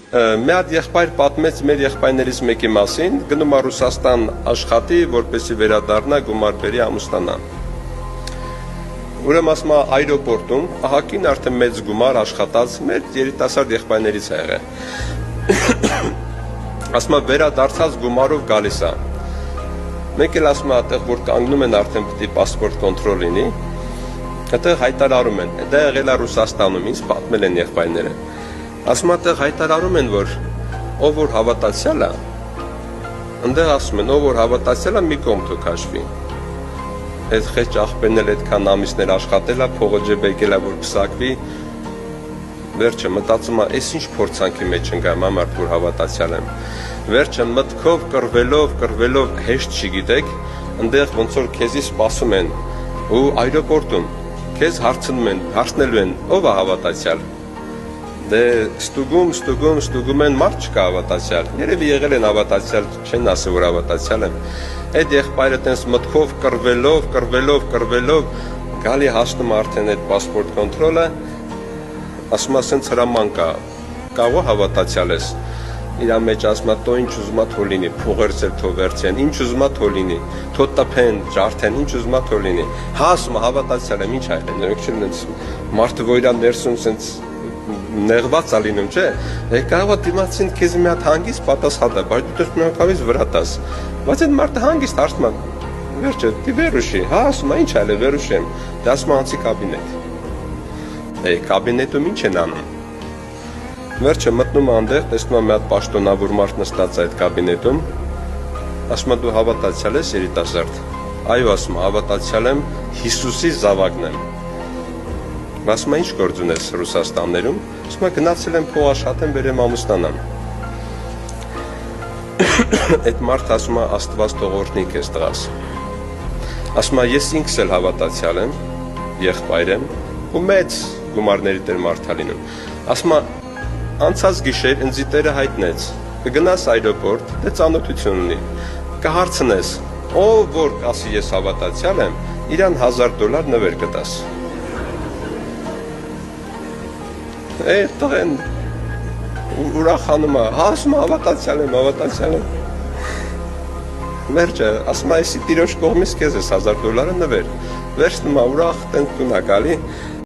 Մի հատ եղբայր պատմեց մեր եղբայրներից մեկի մասին, գնում է Ռուսաստան աշխատի, որպեսզի վերադառնա գումար բերի ամուսնանա։ Ուրեմն ասում է այրոպորտում, ահագին արդեն մեծ գումար աշխատած մեր երիտասարդ եղբայրներից է եղել։ Ասում է վերադարձած գումարով գալիս է։ Մեկ էլ ասում է այդտեղ որ կանգնում են արդեն պետք է պասպորտ կոնտրոլ լինի, այդտեղ հայտարարում են, դա եղել է Ռուսաստանում, ինձ պատմել են եղբայրները։ Ասում այդտեղ հայտարարում են, որ ով որ հավատացյալ է, այնտեղ ասում են, ով որ հավատացյալ է, մի կողմ թող քաշվի։ Այդ խեճ աղբերն էլ այդքան ամիսներ աշխատել է, փողը ջեբեկել է, որ փսակվի։ Վերջը մտածում է, այս ինչ փորձանքի մեջ ընկամ, ամարդ որ հավատացյալ եմ։ Վերջը մտքով կռվելով հեշտ չգիտեք, այնտեղ ոնց որ քեզի սպասում են ու այրոպորտում քեզ հարցնելու են, ով է հավատացյալ։ Դե ստուգում են, մարդ չկա հավատացյալ։ Երևի եղել են հավատացյալ, չեն ասել որ հավատացյալ եմ։ Այդ եղբայրը տենց մտքով կռվելով գալի հասնում արդեն այդ պասպորտ կոնտրոլը, ասում է սենց հրաման կա, կարող հավատացյալ ես։ Իր մեջ ասում է թո ինչ ուզում է թո լինի, փողերս էլ թո վերցեն, ինչ ուզում է թո լինի, թո տփեն, ջարդեն, ինչ ուզում է թո լինի։ Հա ասում է հավատացյալ եմ, ինչ այլ են, չնենց մարդը որ իր ներսում սենց նեղված է լինում, չէ։ Կարող է դիմացին քեզ մի հատ հանգիստ պատասխան տա, բայց դու շնորհակալից վրա տաս։ Բայց այդ մարդը հանգիստ հարցնում է, վերջը, դի վերուշի, հա ասում է, ինչ այլ է, վերուշ եմ։ Դա ասում է անցի կաբինետ։ Կաբինետում ինչ են անում։ Վերջը մտնում է այնտեղ, տեսնում է մի հատ պաշտոնավոր մարդ նստած է այդ կաբինետում, ասում է դու հավատացյալ ես երիտասարդ։ Այո, ասում է, հավատացյալ եմ, Հիսուսի զավակն եմ։ Ասում է ինչ գործ ունես Ռուսաստաններում, ասում է գնացել եմ փող աշխատեմ, բերեմ ամուսնանամ։ Այդ մարդը ասում է Աստված թող օրհնի քեզ տղաս։ Ասում է ես ինքս էլ հավատացյալ եմ, եղբայր եմ, ու մեծ գումարների տեր մարդ է լինում։ Ասում է անցած գիշեր ինձ տերը հայտնեց, կգնաս այրոպորտ, դե ծանոթություն ունի, կհարցնես, ով որ ասի ես հավատացյալ եմ, իրան $1000 նվեր կտաս։ Տղեն ուրախանում է, ասում է հավատացյալ եմ։ Վերջը, ասում է, այսի տիրոջ կողմից քեզ ես $1000 նվեր, վերջնում է ուրախ տենց տուն է գալի,